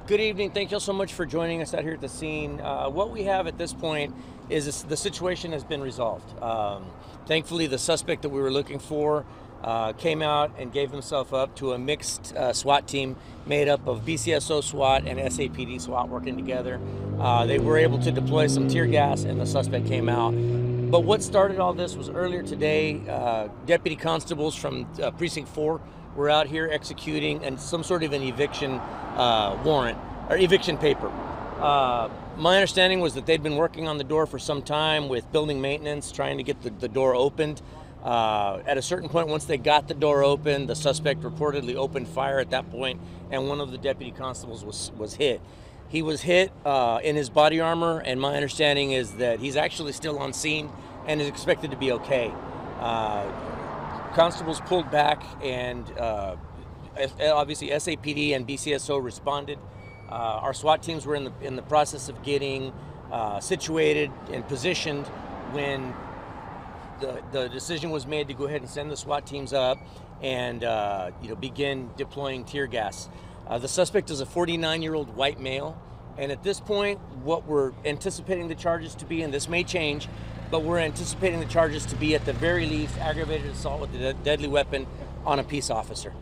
Good evening. Thank you so much for joining us out here at the scene. What we have at this point is the situation has been resolved. Thankfully, the suspect that we were looking for came out and gave himself up to a mixed SWAT team made up of BCSO SWAT and SAPD SWAT working together. They were able to deploy some tear gas and the suspect came out. But what started all this was earlier today, deputy constables from Precinct 4 were out here executing some sort of an eviction warrant or eviction paper. My understanding was that they'd been working on the door for some time with building maintenance, trying to get the door opened. At a certain point, once they got the door open, the suspect reportedly opened fire at that point, and one of the deputy constables was hit. He was hit in his body armor, and my understanding is that he's actually still on scene and is expected to be okay. Constables pulled back, and obviously SAPD and BCSO responded. Our SWAT teams were in the process of getting situated and positioned when the decision was made to go ahead and send the SWAT teams up and begin deploying tear gas. The suspect is a 49-year-old white male, and at this point, what we're anticipating the charges to be, and this may change, but we're anticipating the charges to be at the very least aggravated assault with a deadly weapon on a peace officer.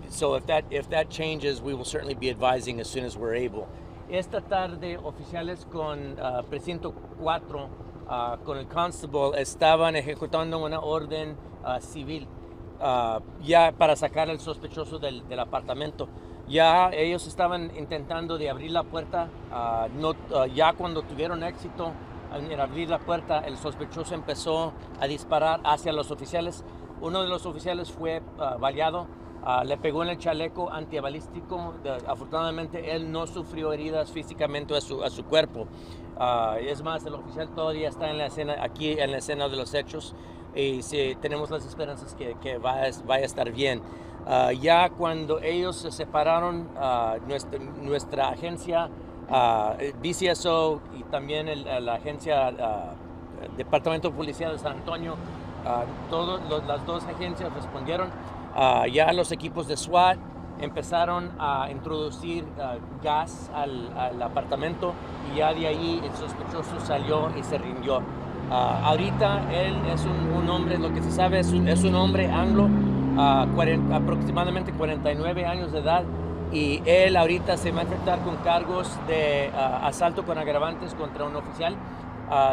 So if that changes, we will certainly be advising as soon as we're able. Esta tarde, oficiales con Precinto 4, con el constable, estaban ejecutando una orden civil ya para sacar al sospechoso del apartamento. Ya ellos estaban intentando de abrir la puerta, ya cuando tuvieron éxito en abrir la puerta, el sospechoso empezó a disparar hacia los oficiales. Uno de los oficiales fue baleado, le pegó en el chaleco antibalístico. Afortunadamente él no sufrió heridas físicamente a su cuerpo. Es más, el oficial todavía está en la escena, aquí en la escena de los hechos, y tenemos las esperanzas que vaya a estar bien. Ya cuando ellos se separaron, nuestra agencia, BCSO y también la agencia Departamento de Policía de San Antonio, las dos agencias respondieron. Ya los equipos de SWAT empezaron a introducir gas al apartamento y ya de ahí el sospechoso salió y se rindió. Ahorita él es un hombre, lo que se sabe es un hombre anglo, aproximadamente 49 años de edad, y él ahorita se va a enfrentar con cargos de asalto con agravantes contra un oficial.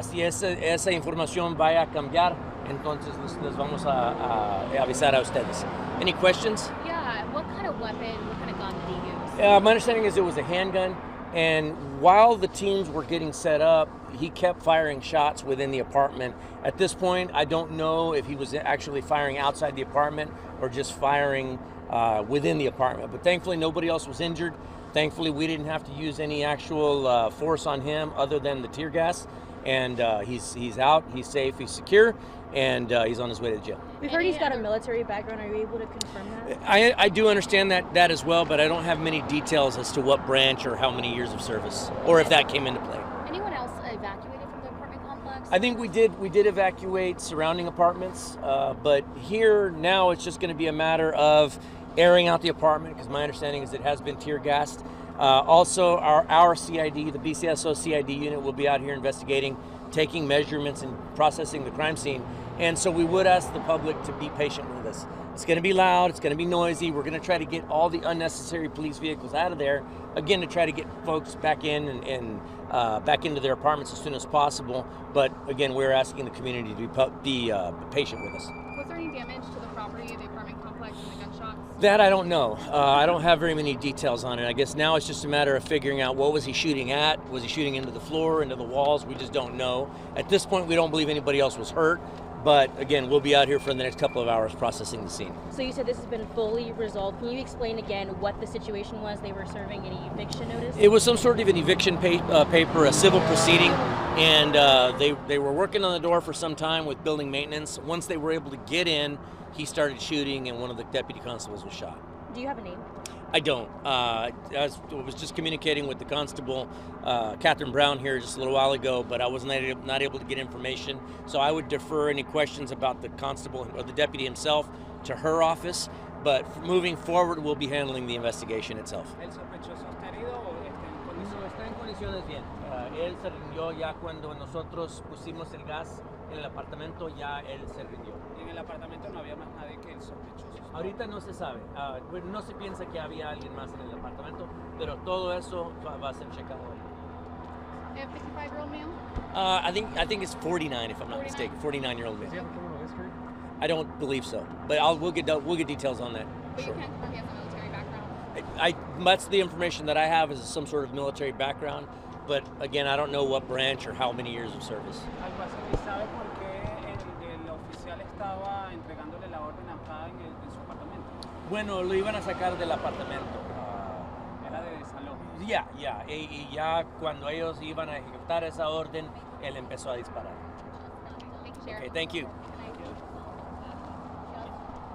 Si esa información vaya a cambiar, entonces les vamos a avisar a ustedes. Any questions? Yeah, what kind of weapon, what kind of gun did he use? My understanding is it was a handgun, and while the teams were getting set up, he kept firing shots within the apartment. At this point, I don't know if he was actually firing outside the apartment or just firing within the apartment, but thankfully nobody else was injured. Thankfully, we didn't have to use any actual force on him other than the tear gas, and he's out, he's safe, he's secure, and he's on his way to jail. We've heard he's got a military background. Are you able to confirm that? I do understand that as well, but I don't have many details as to what branch or how many years of service, or if that came into play. Anyone else evacuated from the apartment complex? I think we did evacuate surrounding apartments, but here now it's just going to be a matter of airing out the apartment, because my understanding is it has been tear gassed. Also, our CID, the BCSO CID unit, will be out here investigating, taking measurements and processing the crime scene. And so we would ask the public to be patient with us. It's going to be loud, it's going to be noisy. We're going to try to get all the unnecessary police vehicles out of there, again, to try to get folks back in and back into their apartments as soon as possible. But again, we're asking the community to be patient with us. Was there any damage to the property, the apartment complex, and the gunshots? That I don't know. I don't have very many details on it. I guess now it's just a matter of figuring out what was he shooting at. Was he shooting into the floor, into the walls? We just don't know. At this point, we don't believe anybody else was hurt. But again, we'll be out here for the next couple of hours processing the scene. So you said this has been fully resolved. Can you explain again what the situation was? They were serving an eviction notice? It was some sort of an eviction paper, a civil proceeding, and they were working on the door for some time with building maintenance. Once they were able to get in, he started shooting, and one of the deputy constables was shot. Do you have a name? I don't. I was just communicating with the constable, Catherine Brown, here just a little while ago, but I was not able to get information. So I would defer any questions about the constable or the deputy himself to her office. but moving forward, we'll be handling the investigation itself. ¿El sospechoso está herido o está en No, condiciones? está en condiciones bien. Él se rindió ya cuando nosotros pusimos el gas en el apartamento, ya él se rindió. Y en el apartamento no había más nadie que el sospechoso. Ahorita no se sabe, pues no se piensa que había alguien más en el apartamento, pero todo eso va a ser checado hoy. A 55-year-old male? I think it's 49 if I'm not 49. mistaken. 49-year-old Does he man. have a criminal history? I don't believe so, but we'll get details on that. But you can confirm he has a military background. That's the information that I have is some sort of military background, but again, I don't know what branch or how many years of service. Algo así. ¿Y sabe por qué el oficial estaba entregándole la orden acá en su apartamento? Bueno, lo iban a sacar del apartamento. Era de desalojo. Ya, y ya cuando ellos iban a ejecutar esa orden, él empezó a disparar. Thank you, Sheriff. Okay, thank you.